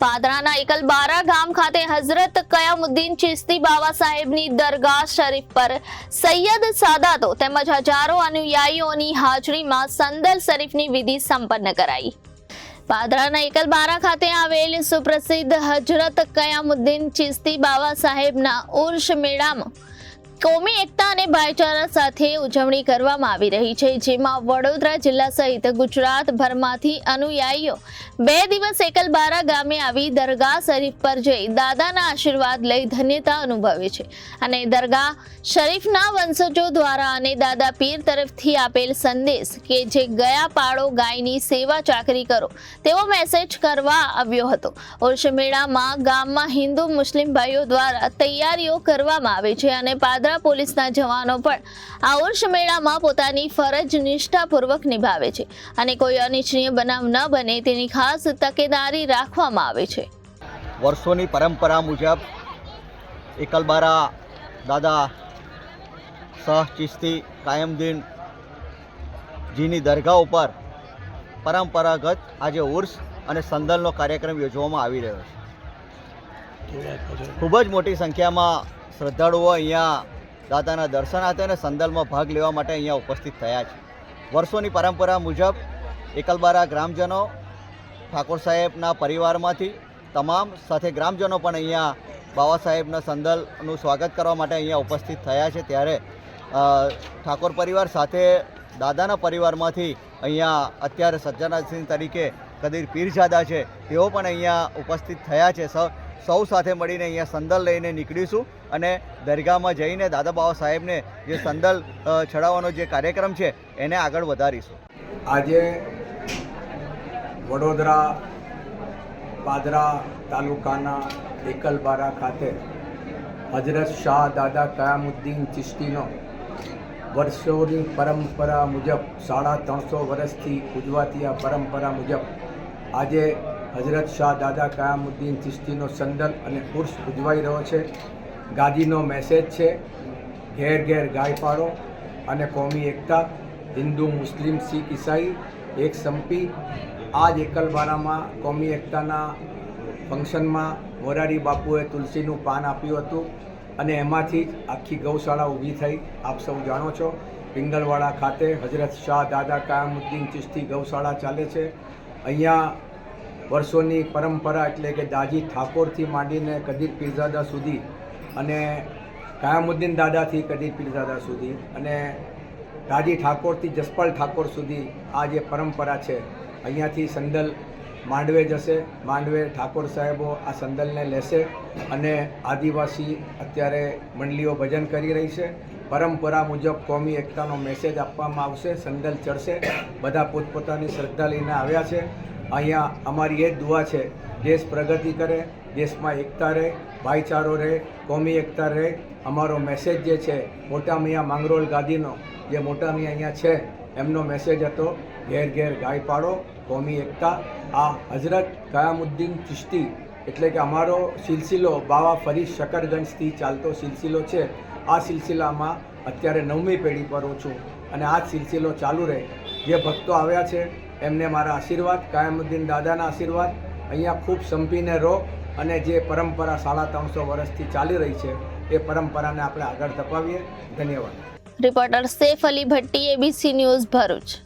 પાદરાના એકલબારા ગામ ખાતે હઝરત કયામુદ્દીન ચિશ્તી બાવા સાહેબની દરગાહ શરીફ પર સૈયદ સાદાતો તેમજ હજારો અનુયાયીઓની હાજરીમાં સંદલ શરીફની વિધિ સંપન્ન કરાઈ। પાદરાના એકલબારા ખાતે આવેલ સુપ્રસિદ્ધ હઝરત કયામુદ્દીન ચિશ્તી બાવા સાહેબના ઉર્ષ મેળામાં કોમી એકતા અને ભાઈચારા સાથે ઉજવણી કરવામાં આવી રહી છે, જેમાં વડોદરા જિલ્લા સહિત ગુજરાતભરમાંથી અનુયાયીઓ 2 દિવસ એકલબારા ગામે આવી દરગાહ શરીફ પર જઈ દાદાના આશીર્વાદ લઈ ધન્યતા અનુભવે છે અને દરગાહ શરીફના વંશજો દ્વારા અને દાદા પીર તરફથી આપેલ સંદેશ કે જે ગયા પાડો ગાયની સેવા ચાકરી કરો તેવો મેસેજ કરવા આવ્યો હતો। ઉર્ષ મેળામાં ગામમાં હિન્દુ મુસ્લિમ ભાઈઓ દ્વારા તૈયારીઓ કરવામાં આવે છે અને પાદરા પોલીસના જવાનો પણ આ ઉર્ષ મેળામાં પોતાની ફરજ નિષ્ઠાપૂર્વક નિભાવે છે અને કોઈ અનિચ્છનીય બનાવ ન બને તેની ખાસ તકેદારી રાખવામાં આવે છે। વર્ષોની પરંપરા મુજબ એકલબારા દાદા શાહ ચિશ્તી કાયમુદ્દીન જીની દરગાહ ઉપર પરંપરાગત આજે ઉર્ષ અને સંદલનો કાર્યક્રમ યોજવામાં આવી રહ્યો છે। ખૂબ જ મોટી સંખ્યામાં શ્રદ્ધાળુઓ અહીંયા દાદાના દર્શનાર્થે અને સંદલમાં ભાગ લેવા માટે અહીંયા ઉપસ્થિત થયા છે। વર્ષોની પરંપરા મુજબ એકલબારા ગ્રામજનો ઠાકોર સાહેબના પરિવારમાંથી તમામ સાથે ગ્રામજનો પણ અહીંયા બાવા સાહેબના સંદલનું સ્વાગત કરવા માટે અહીંયા ઉપસ્થિત થયા છે। ત્યારે ઠાકોર પરિવાર સાથે દાદાના પરિવારમાંથી અહીંયા અત્યારે સજ્જનાસિંહ તરીકે કદીર પીરજાદા છે, તેઓ પણ અહીંયા ઉપસ્થિત થયા છે। સૌ સાથે મળીને અહીંયા સંદલ લઈને નીકળીશું અને દરગાહમાં જઈને દાદા બાવા સાહેબને જે સંદલ ચડાવવાનો જે કાર્યક્રમ છે એને આગળ વધારીશું। આજે વડોદરા પાદરા તાલુકાના એકલબારા ખાતે હઝરત શાહ દાદા કયામુદ્દીન ચિશ્તીનો વર્ષોની પરંપરા મુજબ 350 વર્ષથી ઉજવાતી આ પરંપરા મુજબ આજે હઝરત શાહ દાદા કયામુદ્દીન ચિશ્તીનો સંદલ અને ઉર્ષ ઉજવાઈ રહ્યો છે। ગાદીનો મેસેજ છે ઘેર ઘેર ગાય પાડો અને કોમી એકતા, હિન્દુ મુસ્લિમ શીખ ઈસાઈ એક સંપી। આ જ એકલબારામાં કોમી એકતાના ફંક્શનમાં મોરારી બાપુએ તુલસીનું પાન આપ્યું હતું અને એમાંથી જ આખી ગૌશાળા ઊભી થઈ। આપ સૌ જાણો છો પિંગલવાડા ખાતે હઝરત શાહ દાદા કયામુદ્દીન ચિશ્તી ગૌશાળા ચાલે છે। અહીંયા વર્ષોની પરંપરા એટલે કે દાજી ઠાકોરથી માંડીને કદીર પીરજાદા સુધી અને કયામુદ્દીન દાદાથી કદીર પીરજાદા સુધી અને દાજી ઠાકોરથી જસપાલ ઠાકોર સુધી આ જે પરંપરા છે, અહીંયાથી સંદલ માંડવે જશે। માંડવે ઠાકોર સાહેબો આ સંદલને લેશે અને આદિવાસી અત્યારે મંડળીઓ ભજન કરી રહી છે। પરંપરા મુજબ કોમી એકતાનો મેસેજ આપવામાં આવશે, સંદલ ચડશે, બધા પોતપોતાની શ્રદ્ધા લઈને આવ્યા છે। અહીંયા અમારી એ જ દુઆ છે દેશ પ્રગતિ કરે, દેશમાં એકતા રહે, ભાઈચારો રહે, કોમી એકતા રહે। અમારો મેસેજ જે છે મોટા મિયા માંગરોળ ગાદીનો જે મોટા મિયા અહીંયા છે એમનો મેસેજ હતો ઘેર ઘેર ગાય પાડો, કોમી એકતા। આ હઝરત કયામુદ્દીન ચિશ્તી એટલે કે અમારો સિલસિલો બાવા ફરીદ શકરગંજથી ચાલતો સિલસિલો છે। આ સિલસિલામાં અત્યારે 9મી પેઢી પર હું છું અને આ જ સિલસિલો ચાલુ રહે। જે ભક્તો આવ્યા છે એમને મારા આશીર્વાદ, કયામુદ્દીન દાદાના આશીર્વાદ। અહીંયા ખૂબ સંપીને રહો અને જે પરંપરા 350 વર્ષથી ચાલી રહી છે એ પરંપરાને આપણે આગળ ધપાવીએ। ધન્યવાદ। Reporter Saif Ali Bhatti, ABC news, Bharuch.